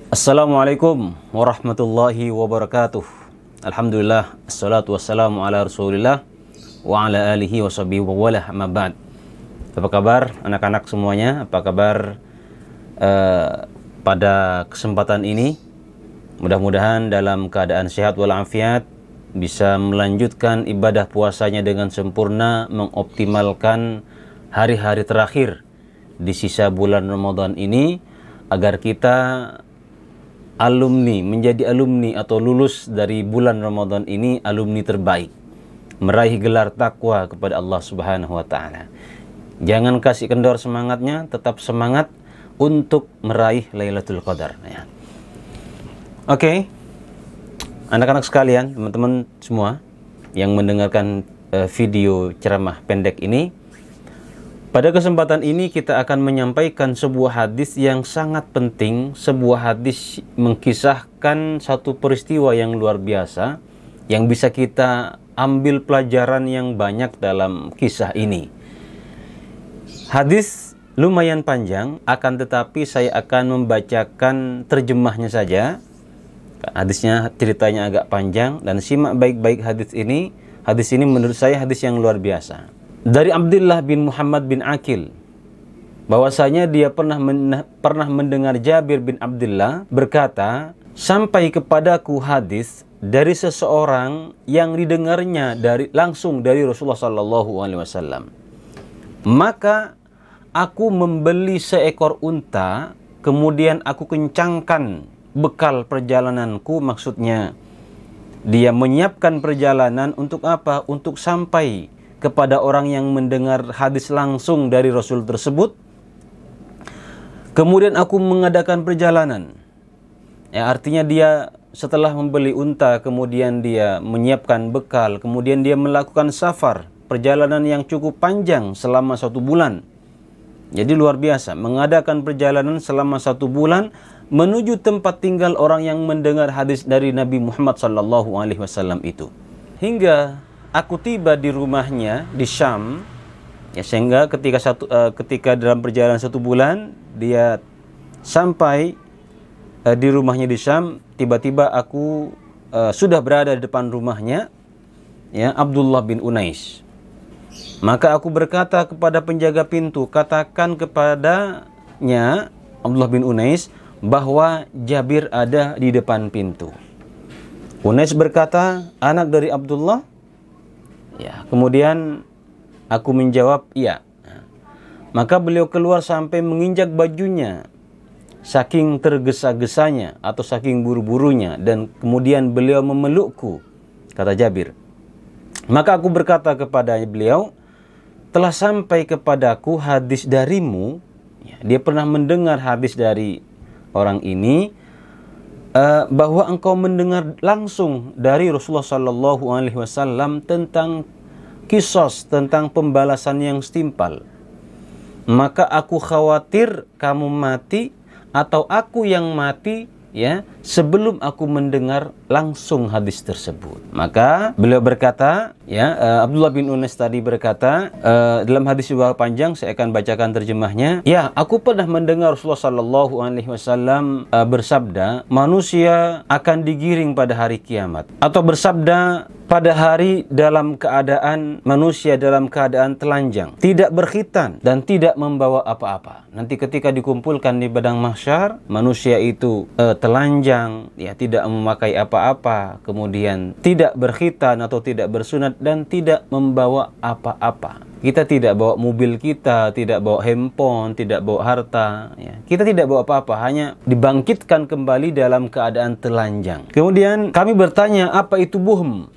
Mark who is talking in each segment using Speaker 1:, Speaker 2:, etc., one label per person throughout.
Speaker 1: Assalamualaikum warahmatullahi wabarakatuh. Alhamdulillah, assalatu wassalamu ala rasulillah wa ala alihi wa sahbihi wa wala amma ba'd. Apa kabar anak-anak semuanya? Apa kabar pada kesempatan ini? Mudah-mudahan dalam keadaan sehat walafiat, bisa melanjutkan ibadah puasanya dengan sempurna, mengoptimalkan hari-hari terakhir di sisa bulan Ramadan ini, agar kita menjadi alumni atau lulus dari bulan Ramadan ini alumni terbaik, meraih gelar takwa kepada Allah Subhanahu wa taala. Jangan kasih kendor semangatnya, tetap semangat untuk meraih Lailatul Qadar ya. Oke. Anak-anak sekalian, teman-teman semua yang mendengarkan video ceramah pendek ini, pada kesempatan ini kita akan menyampaikan sebuah hadis yang sangat penting, sebuah hadis mengkisahkan satu peristiwa yang luar biasa, yang bisa kita ambil pelajaran yang banyak dalam kisah ini. Hadis lumayan panjang, akan tetapi saya akan membacakan terjemahnya saja. Hadisnya, ceritanya agak panjang, dan simak baik-baik hadis ini. Hadis ini menurut saya hadis yang luar biasa. Dari Abdullah bin Muhammad bin Aqil, bahwasanya dia pernah mendengar Jabir bin Abdullah berkata, sampai kepadaku hadis dari seseorang yang didengarnya langsung dari Rasulullah sallallahu alaihi wasallam. Maka aku membeli seekor unta, kemudian aku kencangkan bekal perjalananku, maksudnya dia menyiapkan perjalanan untuk apa? Untuk sampai kepada orang yang mendengar hadis langsung dari Rasul tersebut. Kemudian aku mengadakan perjalanan. Ya, artinya dia setelah membeli unta, kemudian dia menyiapkan bekal, kemudian dia melakukan safar, perjalanan yang cukup panjang selama 1 bulan. Jadi luar biasa, mengadakan perjalanan selama 1 bulan menuju tempat tinggal orang yang mendengar hadis dari Nabi Muhammad SAW itu. Hingga aku tiba di rumahnya di Syam, ya, sehingga ketika dalam perjalanan 1 bulan dia sampai di rumahnya di Syam, tiba-tiba aku sudah berada di depan rumahnya, ya, Abdullah bin Unais. Maka aku berkata kepada penjaga pintu, katakan kepadanya, Abdullah bin Unais, bahwa Jabir ada di depan pintu. Unais berkata, anak dari Abdullah? Ya, kemudian aku menjawab, iya. Maka beliau keluar sampai menginjak bajunya, saking tergesa-gesanya atau saking buru-burunya, dan kemudian beliau memelukku, kata Jabir. Maka aku berkata kepada beliau, telah sampai kepadaku hadis darimu. Ya, dia pernah mendengar hadis dari orang ini, bahwa engkau mendengar langsung dari Rasulullah Sallallahu Alaihi Wasallam tentang kisos, tentang pembalasan yang setimpal. Maka aku khawatir kamu mati atau aku yang mati, ya, sebelum aku mendengar langsung hadis tersebut. Maka beliau berkata, ya, Abdullah bin Unais tadi berkata, dalam hadis yang panjang, saya akan bacakan terjemahnya. Ya, aku pernah mendengar Rasulullah Sallallahu Alaihi Wasallam bersabda, manusia akan digiring pada hari kiamat, atau bersabda, pada hari dalam keadaan manusia dalam keadaan telanjang, tidak berkhitan dan tidak membawa apa-apa. Nanti ketika dikumpulkan di padang mahsyar, manusia itu telanjang, ya, tidak memakai apa-apa, kemudian tidak berkhitan atau tidak bersunat dan tidak membawa apa-apa. Kita tidak bawa mobil kita, tidak bawa handphone, tidak bawa harta, ya. Kita tidak bawa apa-apa, hanya dibangkitkan kembali dalam keadaan telanjang. Kemudian kami bertanya, apa itu buhmun?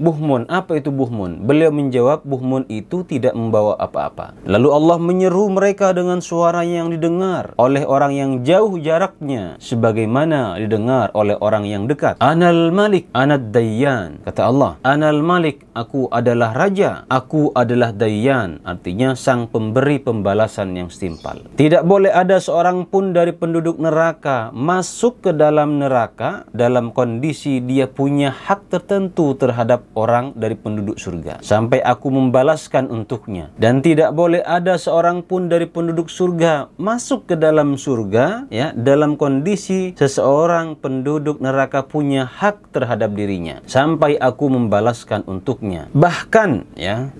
Speaker 1: Apa itu buhmun? Beliau menjawab, buhmun itu tidak membawa apa-apa. Lalu Allah menyeru mereka dengan suara yang didengar oleh orang yang jauh jaraknya, sebagaimana didengar oleh orang yang dekat. Anal Malik, anad Dayyan. Kata Allah, Anal Malik, aku adalah raja, aku adalah Dayyan, artinya sang pemberi pembalasan yang setimpal. Tidak boleh ada seorang pun dari penduduk neraka masuk ke dalam neraka dalam kondisi dia punya hak tertentu terhadap orang dari penduduk surga, sampai aku membalaskan untuknya. Dan tidak boleh ada seorang pun dari penduduk surga masuk ke dalam surga, ya, dalam kondisi seseorang penduduk neraka punya hak terhadap dirinya, sampai aku membalaskan untuknya. Bahkan, ya,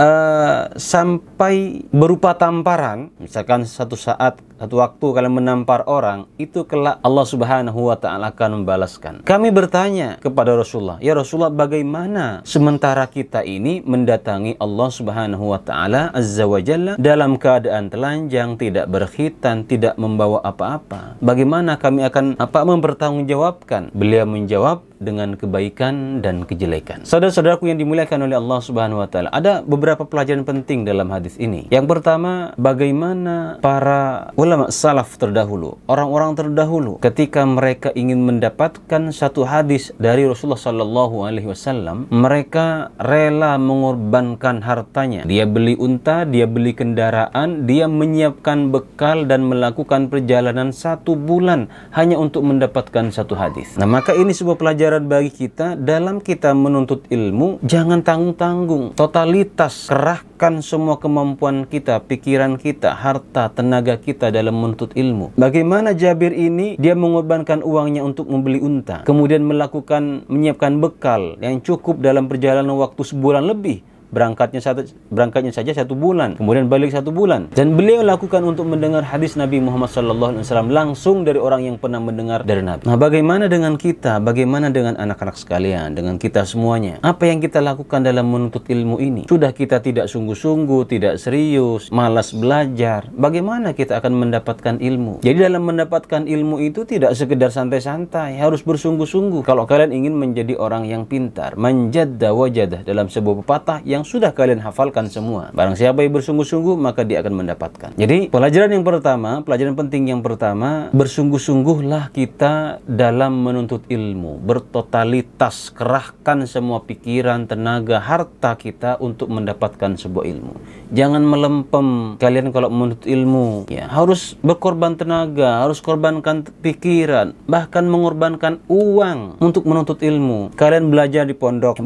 Speaker 1: sampai berupa tamparan. Misalkan satu saat, satu waktu kalian menampar orang, itu kelak Allah Subhanahu wa Ta'ala akan membalaskan. Kami bertanya kepada Rasulullah, ya Rasulullah, bagaimana sementara kita ini mendatangi Allah Subhanahu wa Ta'ala Azza wa Jalla dalam keadaan telanjang, tidak berkhitan, tidak membawa apa-apa? Bagaimana kami akan mempertanggungjawabkan? Beliau menjawab dengan kebaikan dan kejelekan. Saudara-saudaraku yang dimuliakan oleh Allah Subhanahu wa Ta'ala, ada beberapa pelajaran penting dalam hadis ini. Yang pertama, bagaimana para ulama salaf terdahulu, orang-orang terdahulu, ketika mereka ingin mendapatkan satu hadis dari Rasulullah Sallallahu Alaihi Wasallam, mereka rela mengorbankan hartanya. Dia beli unta, dia beli kendaraan, dia menyiapkan bekal dan melakukan perjalanan 1 bulan hanya untuk mendapatkan satu hadis. Nah, maka ini sebuah pelajaran bagi kita dalam kita menuntut ilmu. Jangan tanggung-tanggung, totalitas, kerahkan semua kemampuan kita, pikiran kita, harta, tenaga kita dalam menuntut ilmu. Bagaimana Jabir ini, dia mengorbankan uangnya untuk membeli unta, kemudian menyiapkan bekal yang cukup dalam perjalanan waktu sebulan lebih. Berangkatnya saja 1 bulan, kemudian balik 1 bulan. Dan beliau lakukan untuk mendengar hadis Nabi Muhammad SAW langsung dari orang yang pernah mendengar dari Nabi. Nah, bagaimana dengan kita? Bagaimana dengan anak-anak sekalian? Dengan kita semuanya? Apa yang kita lakukan dalam menuntut ilmu ini? Sudah kita tidak sungguh-sungguh, tidak serius, malas belajar, bagaimana kita akan mendapatkan ilmu? Jadi dalam mendapatkan ilmu itu tidak sekedar santai-santai, harus bersungguh-sungguh. Kalau kalian ingin menjadi orang yang pintar, manjadda wajadah, dalam sebuah pepatah yang sudah kalian hafalkan semua. Barang siapa yang bersungguh-sungguh, maka dia akan mendapatkan. Jadi, pelajaran yang pertama, pelajaran penting yang pertama, bersungguh-sungguhlah kita dalam menuntut ilmu. Bertotalitas, kerahkan semua pikiran, tenaga, harta kita untuk mendapatkan sebuah ilmu. Jangan melempem. Kalian kalau menuntut ilmu, ya, harus berkorban tenaga, harus korbankan pikiran, bahkan mengorbankan uang untuk menuntut ilmu. Kalian belajar di pondok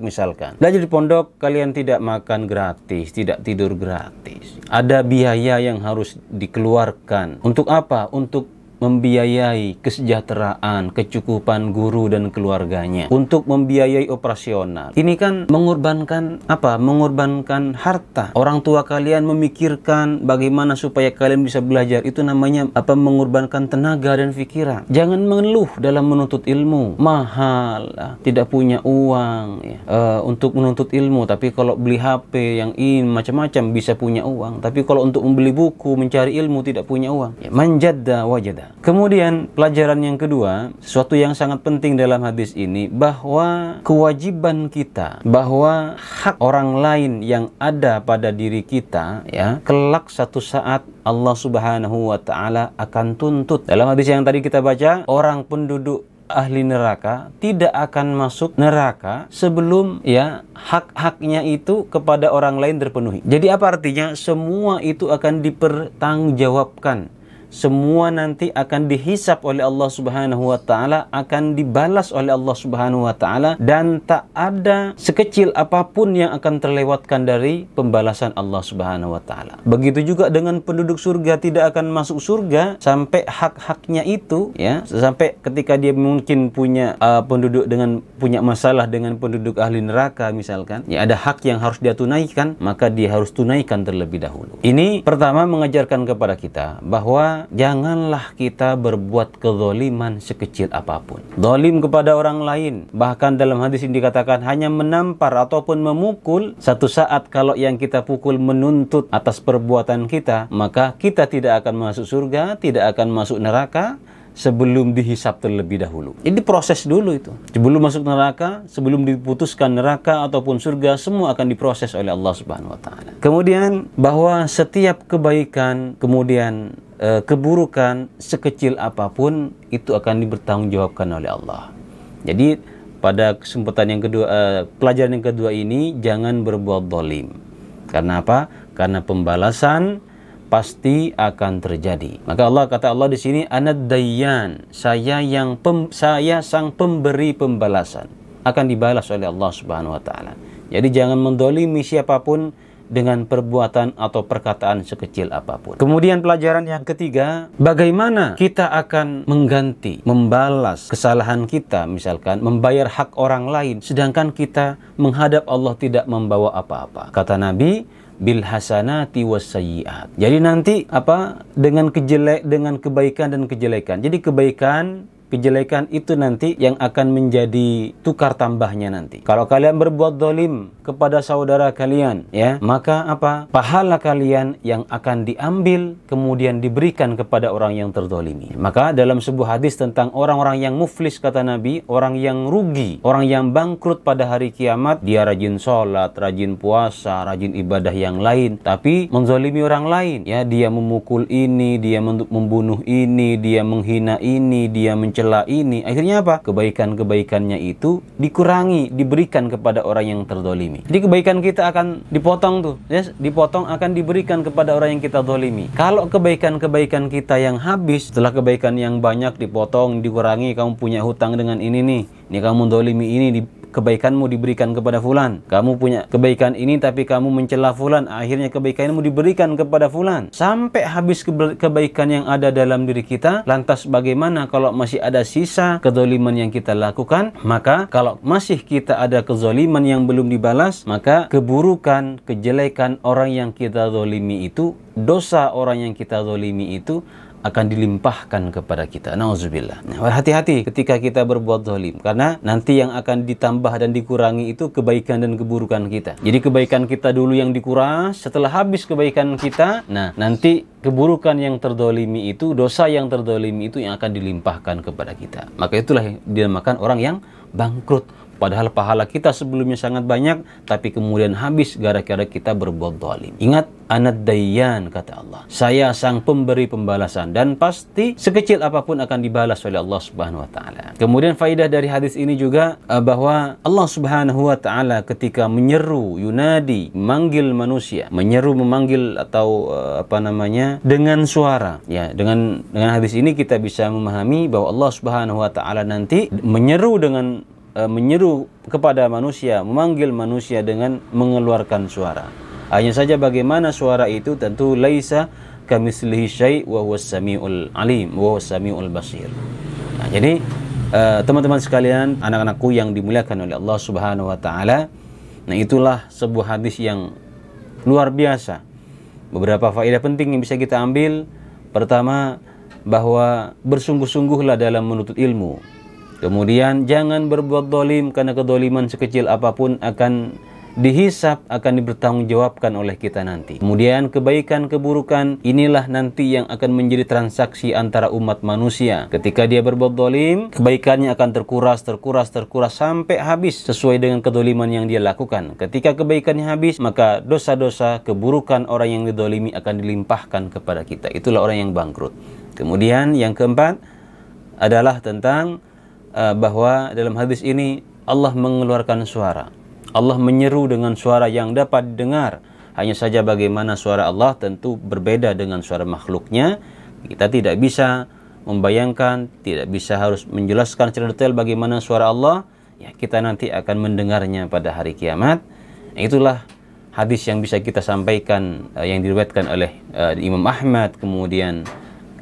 Speaker 1: misalkan. Belajar di pondok, kalian tidak makan gratis, tidak tidur gratis. Ada biaya yang harus dikeluarkan. Untuk apa? Untuk membiayai kesejahteraan, kecukupan guru dan keluarganya, untuk membiayai operasional. Ini kan mengorbankan apa? Mengorbankan harta. Orang tua kalian memikirkan bagaimana supaya kalian bisa belajar. Itu namanya apa? Mengorbankan tenaga dan pikiran. Jangan mengeluh dalam menuntut ilmu. Mahal, tidak punya uang, ya, untuk menuntut ilmu. Tapi kalau beli HP yang ini macam-macam bisa punya uang. Tapi kalau untuk membeli buku, mencari ilmu tidak punya uang. Ya, manjadda wajada. Kemudian pelajaran yang kedua, sesuatu yang sangat penting dalam hadis ini, bahwa kewajiban kita, bahwa hak orang lain yang ada pada diri kita, ya, kelak satu saat Allah Subhanahu wa Ta'ala akan tuntut. Dalam hadis yang tadi kita baca, orang penduduk ahli neraka tidak akan masuk neraka sebelum, ya, hak-haknya itu kepada orang lain terpenuhi. Jadi apa artinya? Semua itu akan dipertanggungjawabkan. Semua nanti akan dihisap oleh Allah Subhanahu wa Ta'ala, akan dibalas oleh Allah Subhanahu wa Ta'ala, dan tak ada sekecil apapun yang akan terlewatkan dari pembalasan Allah Subhanahu wa Ta'ala. Begitu juga dengan penduduk surga, tidak akan masuk surga sampai hak-haknya itu, ya, sampai ketika dia mungkin punya penduduk dengan punya masalah dengan penduduk ahli neraka misalkan, ya, ada hak yang harus dia tunaikan, maka dia harus tunaikan terlebih dahulu. Ini pertama mengajarkan kepada kita bahwa janganlah kita berbuat kezaliman sekecil apapun. Zalim kepada orang lain. Bahkan dalam hadis ini dikatakan hanya menampar ataupun memukul. Satu saat kalau yang kita pukul menuntut atas perbuatan kita, maka kita tidak akan masuk surga, tidak akan masuk neraka sebelum dihisap terlebih dahulu. Ini proses dulu itu. Sebelum masuk neraka, sebelum diputuskan neraka ataupun surga, semua akan diproses oleh Allah Subhanahu wa Ta'ala. Kemudian bahwa setiap kebaikan, kemudian keburukan sekecil apapun itu akan dipertanggungjawabkan oleh Allah. Jadi pada kesempatan yang kedua, pelajaran yang kedua ini, jangan berbuat zalim. Karena apa? karena pembalasan pasti akan terjadi. Maka kata Allah di sini, Anad Dayyan, saya sang pemberi pembalasan, akan dibalas oleh Allah Subhanahu wa taala. Jadi jangan mendolimi siapapun dengan perbuatan atau perkataan sekecil apapun. Kemudian pelajaran yang ketiga, bagaimana kita akan mengganti, membalas kesalahan kita, misalkan membayar hak orang lain, sedangkan kita menghadap Allah tidak membawa apa-apa. Kata Nabi, bil hasanati was sayyiat. Jadi nanti dengan kebaikan dan kejelekan. Jadi kejelekan itu nanti yang akan menjadi tukar tambahnya nanti. Kalau kalian berbuat zalim kepada saudara kalian, ya, maka pahala kalian yang akan diambil kemudian diberikan kepada orang yang terzalimi. Maka dalam sebuah hadis tentang orang-orang yang muflis, kata Nabi, orang yang rugi, orang yang bangkrut pada hari kiamat, dia rajin sholat, rajin puasa, rajin ibadah yang lain, tapi menzalimi orang lain, ya, dia memukul ini, dia membunuh ini, dia menghina ini, dia mencela ini. Akhirnya kebaikan-kebaikannya itu dikurangi, diberikan kepada orang yang terzalimi. Jadi kebaikan kita akan dipotong tuh, yes? Dipotong, akan diberikan kepada orang yang kita zalimi. Kalau kebaikan-kebaikan kita yang habis, setelah kebaikan yang banyak dipotong, dikurangi, kamu punya hutang dengan ini nih, ini kamu zalimi ini, kebaikanmu diberikan kepada fulan. Kamu punya kebaikan ini tapi kamu mencela fulan, akhirnya kebaikanmu diberikan kepada fulan. Sampai habis kebaikan yang ada dalam diri kita. Lantas bagaimana kalau masih ada sisa kezaliman yang kita lakukan? Maka kalau masih kita ada kezaliman yang belum dibalas, maka keburukan, kejelekan orang yang kita zalimi itu, dosa orang yang kita zalimi itu akan dilimpahkan kepada kita. Nauzubillah. Hati-hati ketika kita berbuat zalim, karena nanti yang akan ditambah dan dikurangi itu kebaikan dan keburukan kita. Jadi kebaikan kita dulu yang dikuras, setelah habis kebaikan kita, nanti keburukan yang terzalimi itu, dosa yang terzalimi itu yang akan dilimpahkan kepada kita. Maka itulah dinamakan orang yang bangkrut. Padahal pahala kita sebelumnya sangat banyak, tapi kemudian habis gara-gara kita berbuat zalim. Ingat, Anad Dayyan, kata Allah, saya sang pemberi pembalasan, dan pasti sekecil apapun akan dibalas oleh Allah Subhanahu wa taala. Kemudian faidah dari hadis ini juga bahwa Allah Subhanahu wa taala ketika menyeru, yunadi, memanggil manusia, memanggil atau dengan suara, ya, dengan hadis ini kita bisa memahami bahwa Allah Subhanahu wa taala nanti menyeru kepada manusia, memanggil manusia dengan mengeluarkan suara. Hanya saja bagaimana suara itu tentu laisa kamitslihi syai' wa huwas samiul alim wa huwas samiul basir. Jadi teman-teman sekalian, anak-anakku yang dimuliakan oleh Allah Subhanahu wa taala, itulah sebuah hadis yang luar biasa. Beberapa faedah penting yang bisa kita ambil. Pertama, bahwa bersungguh-sungguhlah dalam menuntut ilmu. Kemudian jangan berbuat zalim, karena kezaliman sekecil apapun akan dihisap, akan dipertanggungjawabkan oleh kita nanti. Kemudian kebaikan, keburukan, inilah nanti yang akan menjadi transaksi antara umat manusia. Ketika dia berbuat zalim, kebaikannya akan terkuras sampai habis sesuai dengan kezaliman yang dia lakukan. Ketika kebaikannya habis, maka dosa-dosa, keburukan orang yang dizalimi akan dilimpahkan kepada kita. Itulah orang yang bangkrut. Kemudian yang keempat adalah tentang bahwa dalam hadis ini Allah mengeluarkan suara. Allah menyeru dengan suara yang dapat didengar. Hanya saja bagaimana suara Allah tentu berbeda dengan suara makhluknya. Kita tidak bisa membayangkan, tidak bisa harus menjelaskan secara detail bagaimana suara Allah. Ya, kita nanti akan mendengarnya pada hari kiamat. Itulah hadis yang bisa kita sampaikan, yang diriwayatkan oleh Imam Ahmad, kemudian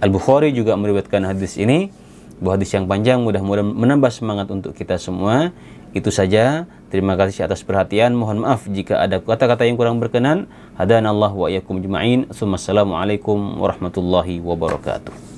Speaker 1: Al-Bukhari juga meriwayatkan hadis ini. Buah hadis yang panjang, mudah-mudahan menambah semangat untuk kita semua. Itu saja. Terima kasih atas perhatian. Mohon maaf jika ada kata-kata yang kurang berkenan. Hadanallahu wa iyyakum juma'in. Assalamualaikum warahmatullahi wabarakatuh.